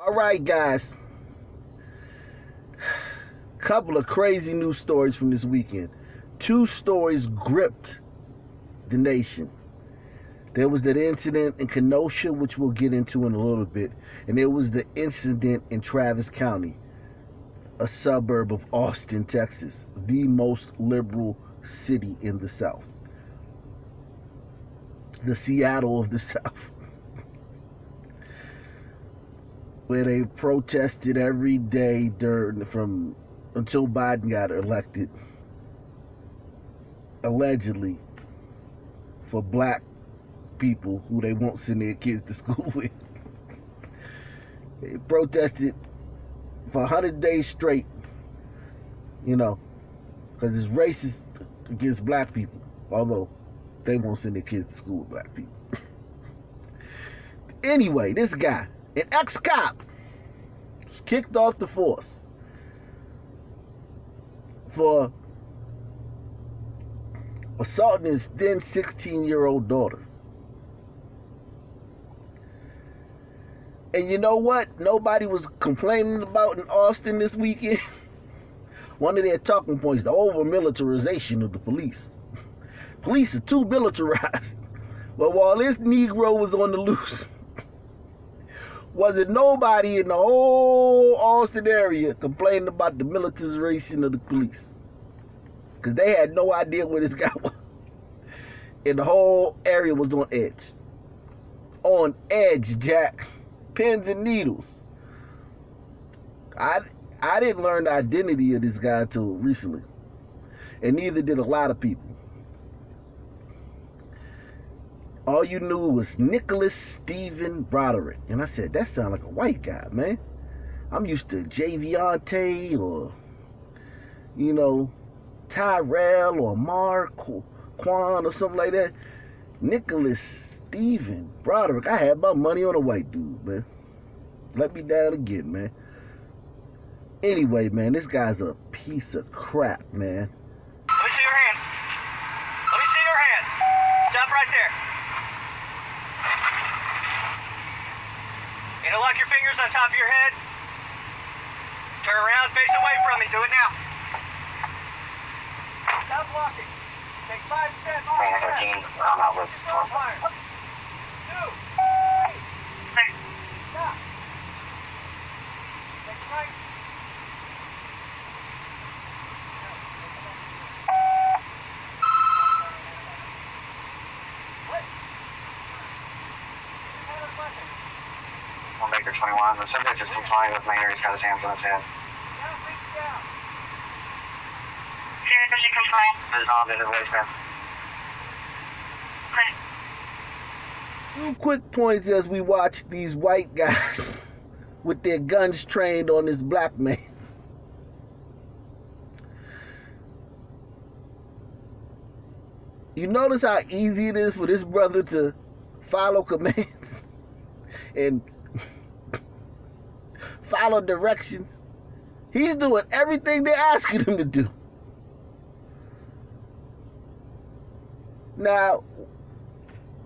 All right, guys. Couple of crazy news stories from this weekend. Two stories gripped the nation. There was that incident in Kenosha, which we'll get into in a little bit, and there was the incident in Travis County, a suburb of Austin, Texas, the most liberal city in the South, the Seattle of the South, where they protested every day until Biden got elected, allegedly for black people who they won't send their kids to school with. They protested for 100 days straight, because it's racist against black people, although they won't send their kids to school with black people. Anyway, this guy, an ex-cop, was kicked off the force for assaulting his then 16-year-old daughter. And you know what nobody was complaining about in Austin this weekend? One of their talking points, the over-militarization of the police. Police are too militarized. But while this Negro was on the loose, wasn't nobody in the whole Austin area complaining about the militarization of the police. Because they had no idea where this guy was. And the whole area was on edge. On edge, Jack. Pins and needles. I didn't learn the identity of this guy until recently. And neither did a lot of people. All you knew was Nicholas Stephen Broderick. And I said, that sounds like a white guy, man. I'm used to Javiante or, Tyrell or Mark or Quan or something like that. Nicholas Stephen Broderick. I had my money on a white dude, man. Let me down again, man. Anyway, man, this guy's a piece of crap, man. Let me see your hands. Let me see your hands. Stop right there. Interlock your fingers on top of your head. Turn around, face away from me. Do it now. Stop blocking. Take 5 steps. 13, I'm out with 2. Stop. Take right. Maker 21. The subject is complying with Maynard. He's got his hands on his head. Seriously complying? His arm in his waistband. Two quick points as we watch these white guys with their guns trained on this black man. You notice how easy it is for this brother to follow commands and follow directions. He's doing everything they're asking him to do. Now,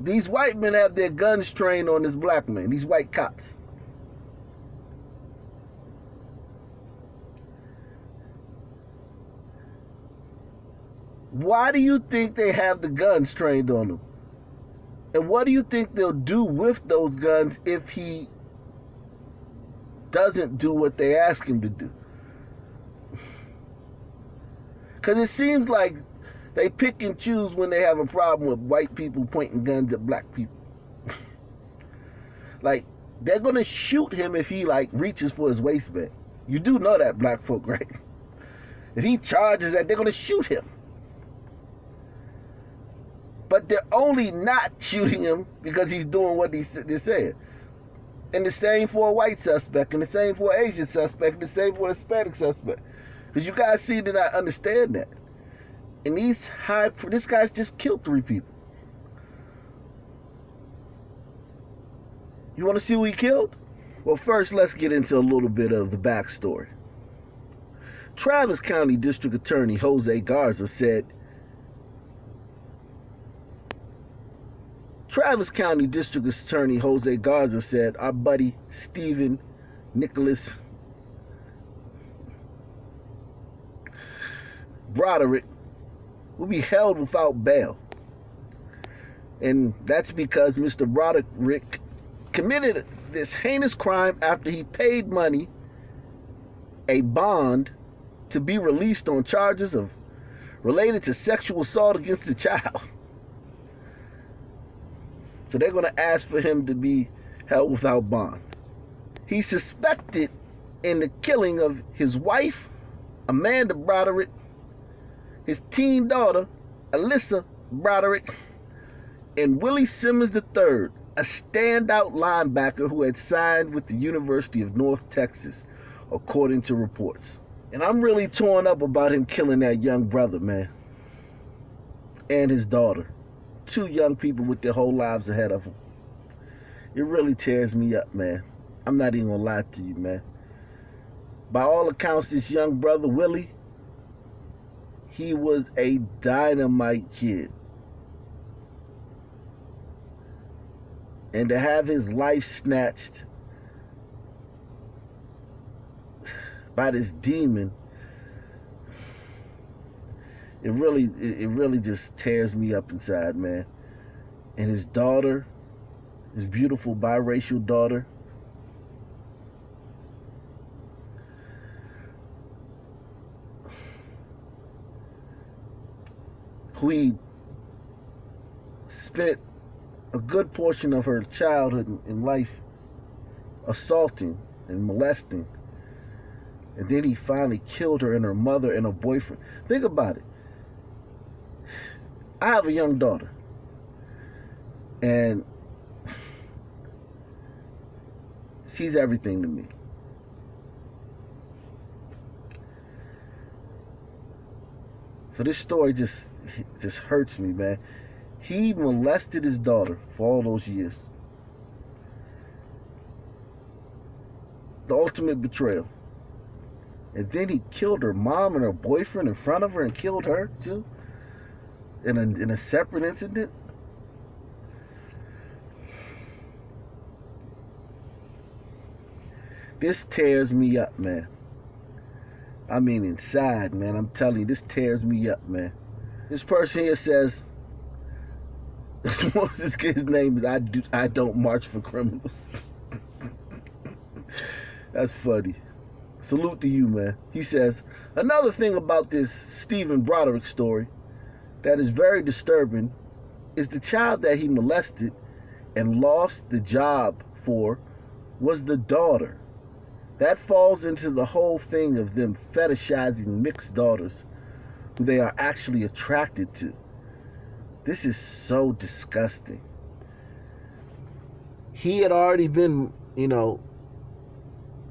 these white men have their guns trained on this black man, these white cops. Why do you think they have the guns trained on them? And what do you think they'll do with those guns if he doesn't do what they ask him to do? Because it seems like they pick and choose when they have a problem with white people pointing guns at black people. Like, they're going to shoot him if he, reaches for his waistband. You do know that, black folk, right? If he charges that, they're going to shoot him. But they're only not shooting him because he's doing what they're saying. And the same for a white suspect, and the same for an Asian suspect, and the same for a Hispanic suspect. Because you guys seem to not understand that. And this guy's just killed 3 people. You want to see who he killed? Well, first, let's get into a little bit of the backstory. Travis County District Attorney Jose Garza said, our buddy Stephen Nicholas Broderick will be held without bail. And that's because Mr. Broderick committed this heinous crime after he paid money, a bond, to be released on charges of related to sexual assault against a child. So they're going to ask for him to be held without bond. He's suspected in the killing of his wife, Amanda Broderick, his teen daughter, Alyssa Broderick, and Willie Simmons III, a standout linebacker who had signed with the University of North Texas, according to reports. And I'm really torn up about him killing that young brother, man, and his daughter. Two young people with their whole lives ahead of them. It really tears me up, man. I'm not even gonna lie to you, man. By all accounts, this young brother, Willie, he was a dynamite kid. And to have his life snatched by this demon, it really just tears me up inside, man. And his daughter, his beautiful biracial daughter, who he spent a good portion of her childhood and life assaulting and molesting. And then he finally killed her and her mother and her boyfriend. Think about it. I have a young daughter. And she's everything to me. So this story just hurts me, man. He molested his daughter for all those years. The ultimate betrayal. And then he killed her mom and her boyfriend in front of her and killed her too? In a separate incident? This tears me up, man. I mean inside, man. I'm telling you, this tears me up, man. This person here says, this kid's name is I don't march for criminals. That's funny. Salute to you, man. He says, another thing about this Stephen Broderick story that is very disturbing is the child that he molested and lost the job for was the daughter. That falls into the whole thing of them fetishizing mixed daughters who they are actually attracted to. This is so disgusting. He had already been,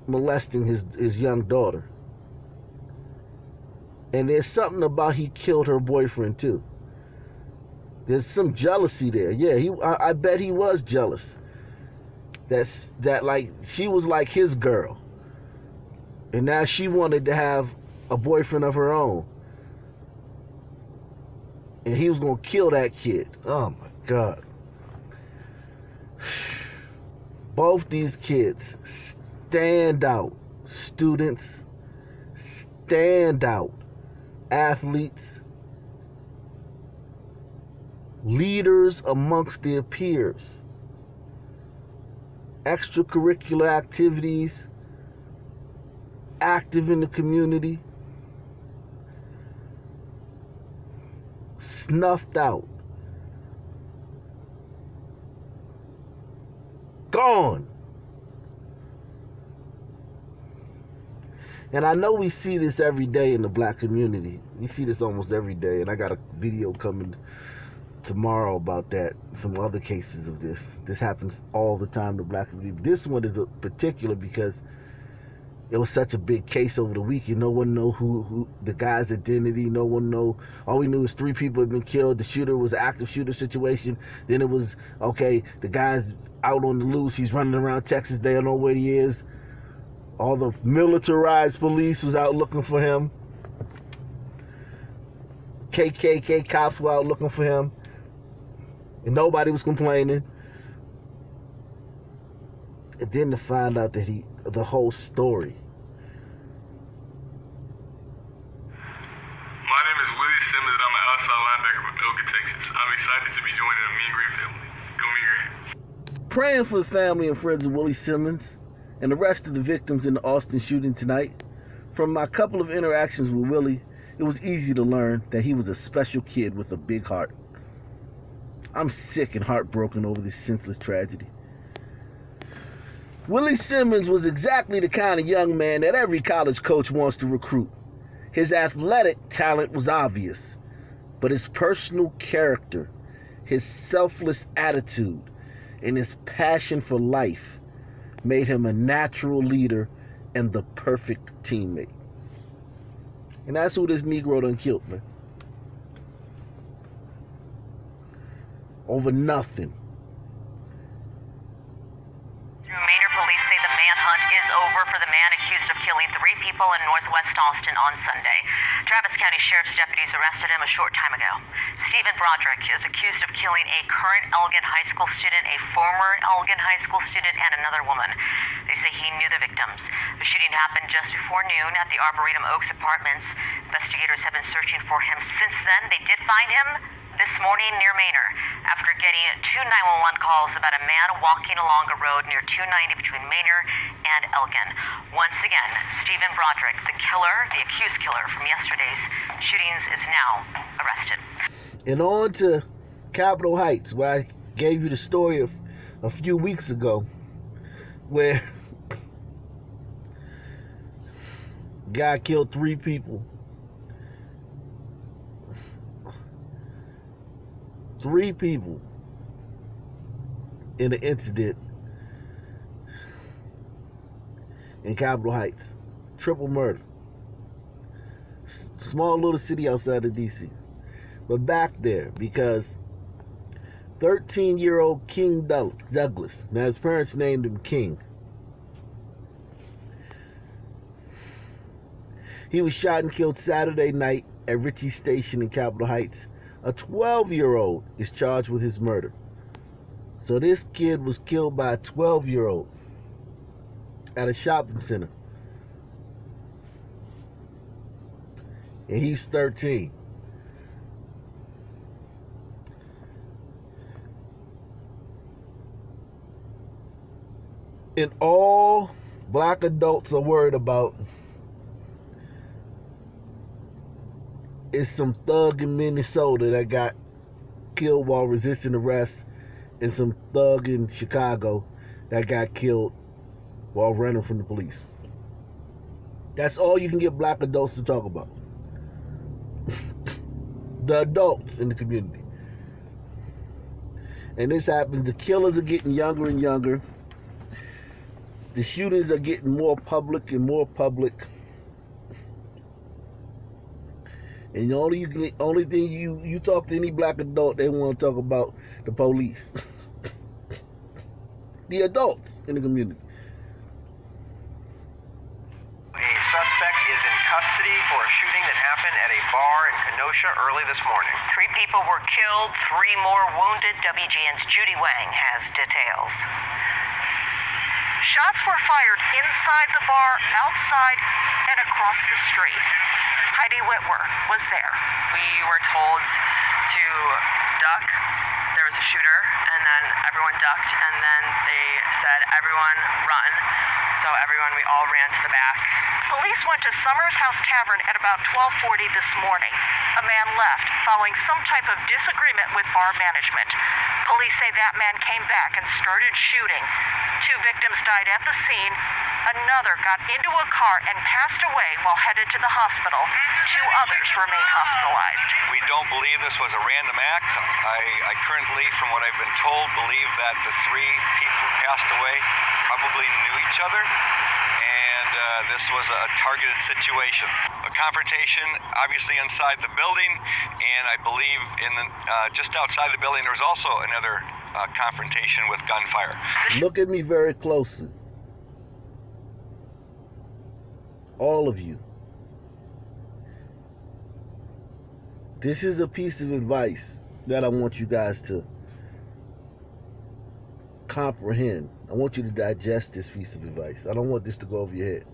molesting his young daughter. And there's something about he killed her boyfriend too. There's some jealousy there. Yeah, I bet he was jealous. That like she was like his girl. And now she wanted to have a boyfriend of her own. And he was going to kill that kid. Oh my God. Both these kids, standout students, standout athletes, leaders amongst their peers, extracurricular activities, active in the community, snuffed out, gone. And I know we see this every day in the black community. We see this almost every day, and I got a video coming tomorrow about that, some other cases of this. This happens all the time to black community. This one is a particular because it was such a big case over the weekend. No one know who the guy's identity. No one know. All we knew is 3 people had been killed. The shooter was an active shooter situation. Then it was, okay, the guy's out on the loose. He's running around Texas. They don't know where he is. All the militarized police was out looking for him. KKK cops were out looking for him. And nobody was complaining. And then to find out that the whole story. My name is Willie Simmons, and I'm an outside linebacker from Elgin, Texas. I'm excited to be joining the Mean Green family. Go Mean Green. Praying for the family and friends of Willie Simmons and the rest of the victims in the Austin shooting tonight. From my couple of interactions with Willie, it was easy to learn that he was a special kid with a big heart. I'm sick and heartbroken over this senseless tragedy. Willie Simmons was exactly the kind of young man that every college coach wants to recruit. His athletic talent was obvious, but his personal character, his selfless attitude, and his passion for life made him a natural leader and the perfect teammate. And that's who this Negro done killed, man. Over nothing. Manor police say the manhunt is over for the man accused of killing 3 people in northwest Austin on Sunday. Travis County Sheriff's deputies arrested him a short time ago. Stephen Broderick is accused of killing a current Elgin High School student, a former Elgin High School student, and another woman. They say he knew the victims. The shooting happened just before noon at the Arboretum Oaks apartments. Investigators have been searching for him since then. They did find him this morning near Manor after getting 2 911 calls about a man walking along a road near 290 between Manor and Elgin. Once again, Stephen Broderick, the accused killer from yesterday's shootings, is now arrested. And on to Capitol Heights, where I gave you the story of a few weeks ago, where guy killed 3 people. 3 people in an incident in Capitol Heights. Triple murder. Small little city outside of D.C. But back there because 13-year-old King Douglas, now his parents named him King, he was shot and killed Saturday night at Ritchie Station in Capitol Heights. A 12-year-old is charged with his murder. So this kid was killed by a 12-year-old at a shopping center. And he's 13. And all black adults are worried about is some thug in Minnesota that got killed while resisting arrest, and some thug in Chicago that got killed while running from the police. That's all you can get black adults to talk about. The adults in the community. And this happens, the killers are getting younger and younger. The shootings are getting more public and more public. And the only thing you talk to any black adult, they want to talk about the police. The adults in the community. A suspect is in custody for a shooting that happened at a bar in Kenosha early this morning. 3 people were killed, 3 more wounded. WGN's Judy Wang has details. Shots were fired inside the bar, outside, and across the street. Heidi Whitwer was there. We were told to duck. There was a shooter, and then everyone ducked, and then they said, everyone run. So we all ran to the back. Police went to Summers House Tavern at about 12:40 this morning. A man left following some type of disagreement with bar management. Police say that man came back and started shooting. 2 victims died at the scene. Another got into a car and passed away while headed to the hospital. 2 others remain hospitalized. We don't believe this was a random act. I currently, from what I've been told, believe that the 3 people who passed away probably knew each other, and this was a targeted situation. A confrontation, obviously inside the building, and I believe just outside the building there was also another confrontation with gunfire. Look at me very closely. All of you. This is a piece of advice that I want you guys to comprehend, I want you to digest this piece of advice. I don't want this to go over your head.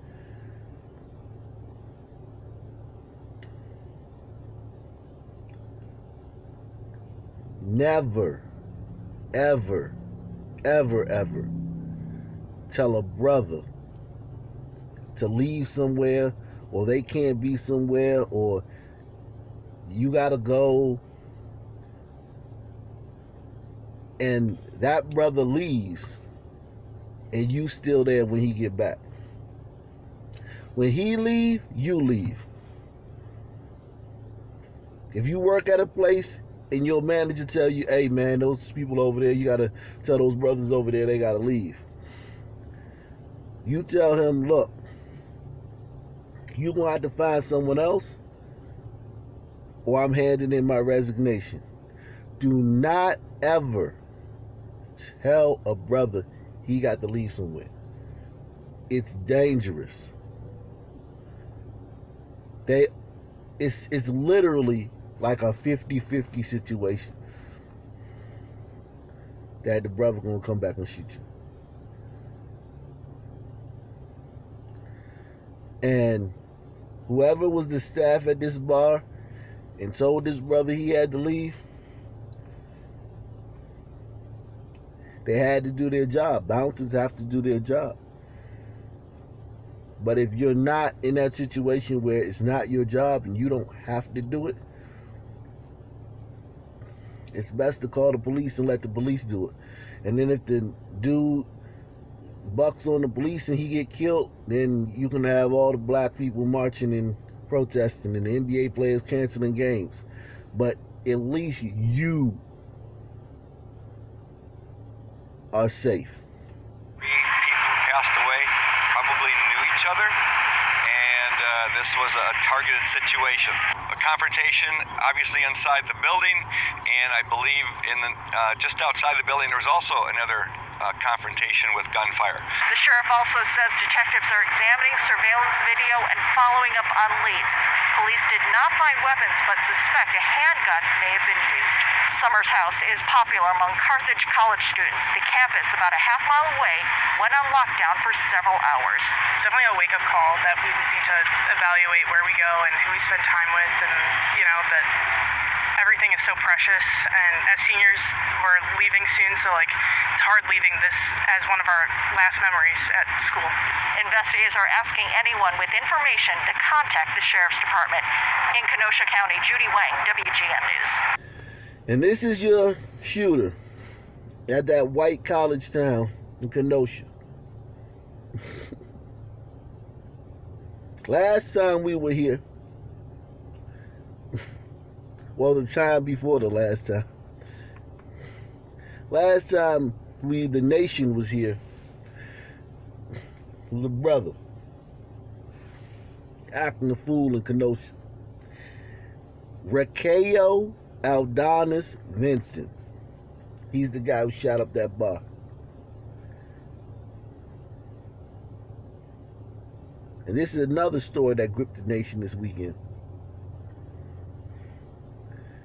Never, ever, ever, ever tell a brother to leave somewhere, or they can't be somewhere, or you gotta go, and that brother leaves and you still there when he get back. When he leave, you leave. If you work at a place and your manager tell you, hey man, those people over there, you gotta tell those brothers over there they gotta leave. You tell him, look, you gonna have to find someone else, or I'm handing in my resignation. Do not ever tell a brother he got to leave somewhere. It's dangerous. It's literally like a 50-50 situation that the brother gonna come back and shoot you. And whoever was the staff at this bar and told this brother he had to leave, they had to do their job. Bouncers have to do their job. But if you're not in that situation where it's not your job and you don't have to do it, it's best to call the police and let the police do it. And then if the dude bucks on the police and he get killed, then you can have all the black people marching and protesting and the NBA players canceling games. But at least you are safe. People who passed away probably knew each other, and this was a targeted situation. A confrontation, obviously inside the building, and I believe in the just outside the building there was also another confrontation with gunfire. The sheriff also says detectives are examining surveillance video and following up on leads. Police did not find weapons, but suspect a handgun may have been used. Summers House is popular among Carthage College students. The campus, about a half-mile away, went on lockdown for several hours. It's definitely a wake-up call that we need to evaluate where we go and who we spend time with, and, you know, that everything is so precious, and as seniors, we're leaving soon, so, like, it's hard leaving this as one of our last memories at school. Investigators are asking anyone with information to contact the Sheriff's Department. In Kenosha County, Judy Wang, WGN News. And this is your shooter at that white college town in Kenosha. Last time we were here, well, the time before the last time. Last time the nation was here, was a brother acting a fool in Kenosha. Raquel Aldonis Vincent. He's the guy who shot up that bar. And this is another story that gripped the nation this weekend.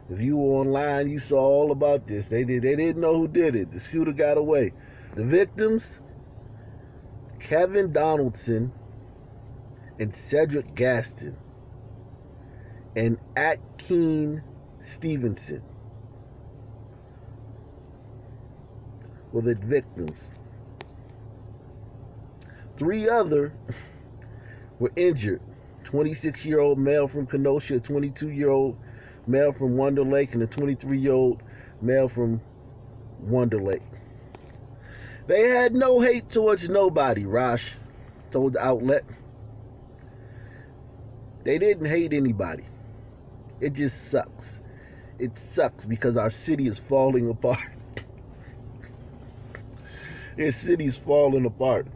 If you were online, you saw all about this. They didn't know who did it. The shooter got away. The victims, Kevin Donaldson and Cedric Gaston and Atkeen Stevenson were the victims. 3 other were injured. 26-year-old male from Kenosha, a 22-year-old male from Wonder Lake, and a 23-year-old male from Wonder Lake. They had no hate towards nobody, Rosh told the outlet. They didn't hate anybody. It just sucks. It sucks because our city is falling apart. This city's falling apart.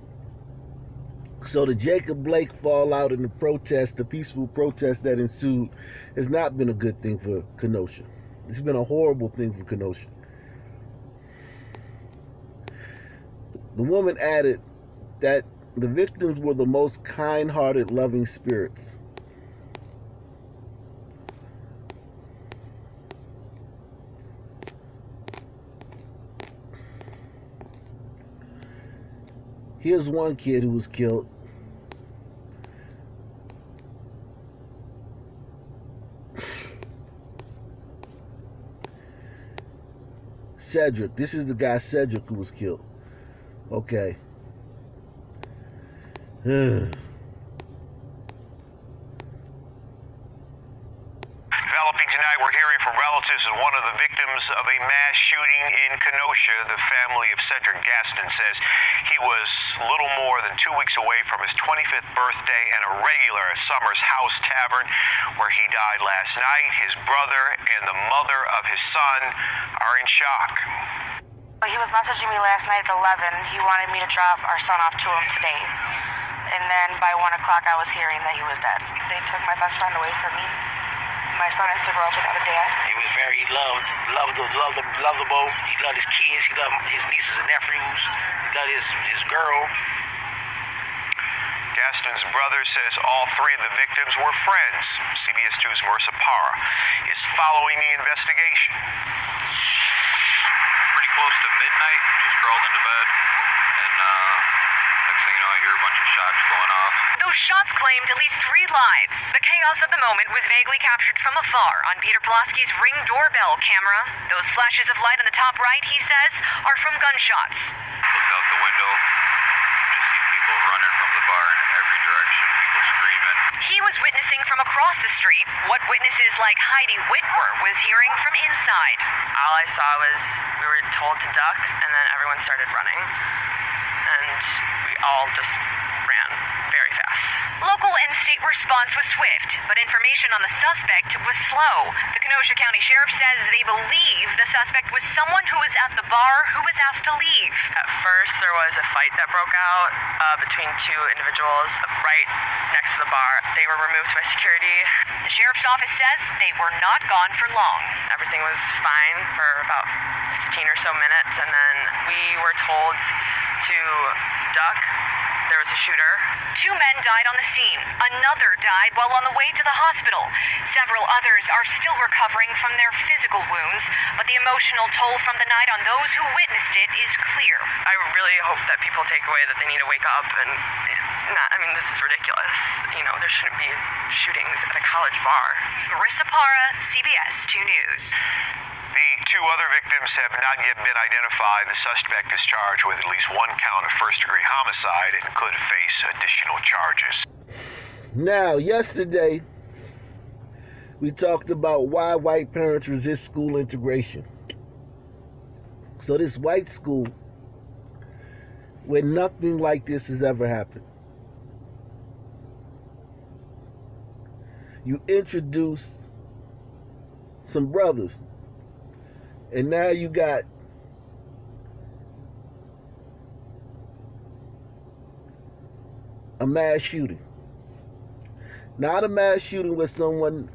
So the Jacob Blake fallout and the protest, the peaceful protest that ensued, has not been a good thing for Kenosha. It's been a horrible thing for Kenosha. The woman added that the victims were the most kind-hearted, loving spirits. Here's one kid who was killed. Cedric. This is the guy Cedric who was killed. Okay. Developing tonight, we're hearing from relatives of one of the victims of a mass shooting in Kenosha. The family of Cedric Gaston says he was little more than 2 weeks away from his 25th birthday and a regular at Summers House Tavern, where he died last night. His brother and the mother of his son are in shock. He was messaging me last night at 11. He wanted me to drop our son off to him today. And then by 1 o'clock, I was hearing that he was dead. They took my best friend away from me. My son has to grow up without a dad. He was very lovable. He loved his kids. He loved his nieces and nephews. He loved his girl. Gaston's brother says all three of the victims were friends. CBS 2's Marissa Parra is following the investigation. Pretty close to midnight, just crawled into bed, and next thing you know, I hear a bunch of shots going off. Those shots claimed at least 3 lives. The chaos of the moment was vaguely captured from afar on Peter Pulaski's Ring doorbell camera. Those flashes of light on the top right, he says, are from gunshots. Looked out the window, just see people running from the bar in every direction, people screaming. He was witnessing from across the street what witnesses like Heidi Whitwer was hearing from inside. All I saw was we were told to duck, and then everyone started running. And we all just ran very fast. Local and state response was swift, but information on the suspect was slow. The Kenosha County Sheriff says they believe the suspect was someone who was at the bar who was asked to leave. At first, there was a fight that broke out between 2 individuals right next to the bar. They were removed by security. The sheriff's office says they were not gone for long. Everything was fine for about 15 or so minutes, and then we were told to duck. There was a shooter. 2 men died on the scene. Another died while on the way to the hospital. Several others are still recovering from their physical wounds, but the emotional toll from the night on those who witnessed it is clear. I really hope that people take away that they need to wake up and this is ridiculous. There shouldn't be shootings at a college bar. Marissa Parra, CBS 2 News. The 2 other victims have not yet been identified. The suspect is charged with at least 1 count of first-degree homicide and could face additional charges. Now, yesterday, we talked about why white parents resist school integration. So this white school, where nothing like this has ever happened, you introduce some brothers, and now you got a mass shooting. Not a mass shooting where someone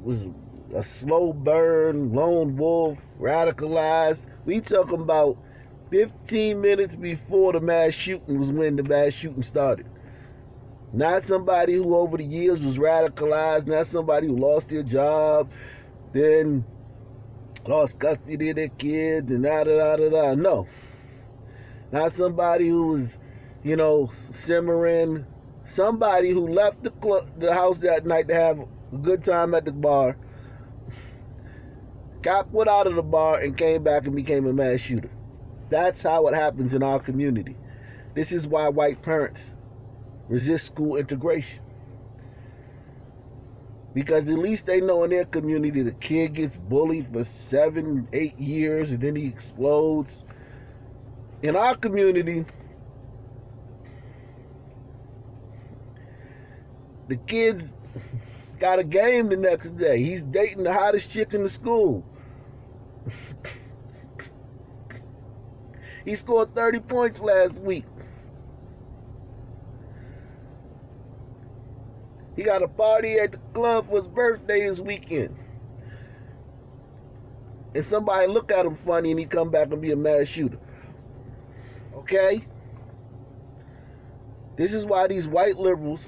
was a slow burn, lone wolf, radicalized. We talking about 15 minutes before the mass shooting was when the mass shooting started. Not somebody who over the years was radicalized, not somebody who lost their job, then lost custody of their kids and da-da-da-da-da. No. Not somebody who was, simmering. Somebody who left the house that night to have a good time at the bar, got put out of the bar and came back and became a mass shooter. That's how it happens in our community. This is why white parents resist school integration. Because at least they know in their community the kid gets bullied for 7, 8 years and then he explodes. In our community, the kid's got a game the next day. He's dating the hottest chick in the school. He scored 30 points last week. He got a party at the club for his birthday this weekend. And somebody look at him funny and he come back and be a mass shooter. Okay? This is why these white liberals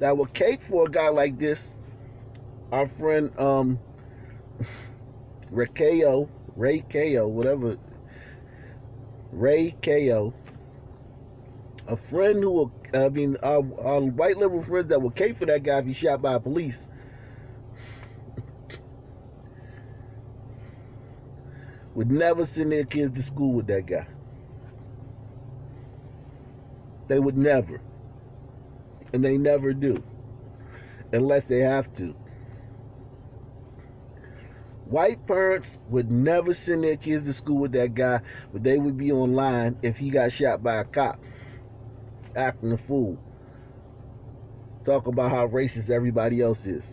that would cake for a guy like this, our friend Ray Ko, A friend who will, our white liberal friends that will cape for that guy if he's shot by police. Would never send their kids to school with that guy. They would never. And they never do. Unless they have to. White parents would never send their kids to school with that guy, but they would be online if he got shot by a cop. Acting a fool. Talk about how racist everybody else is.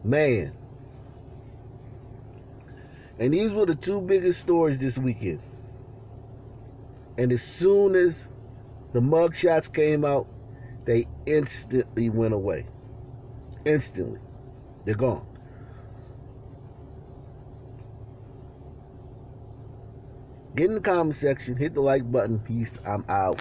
Man. And these were the two biggest stories this weekend. And as soon as the mugshots came out, they instantly went away. Instantly. They're gone. Get in the comment section, hit the like button. Peace. I'm out.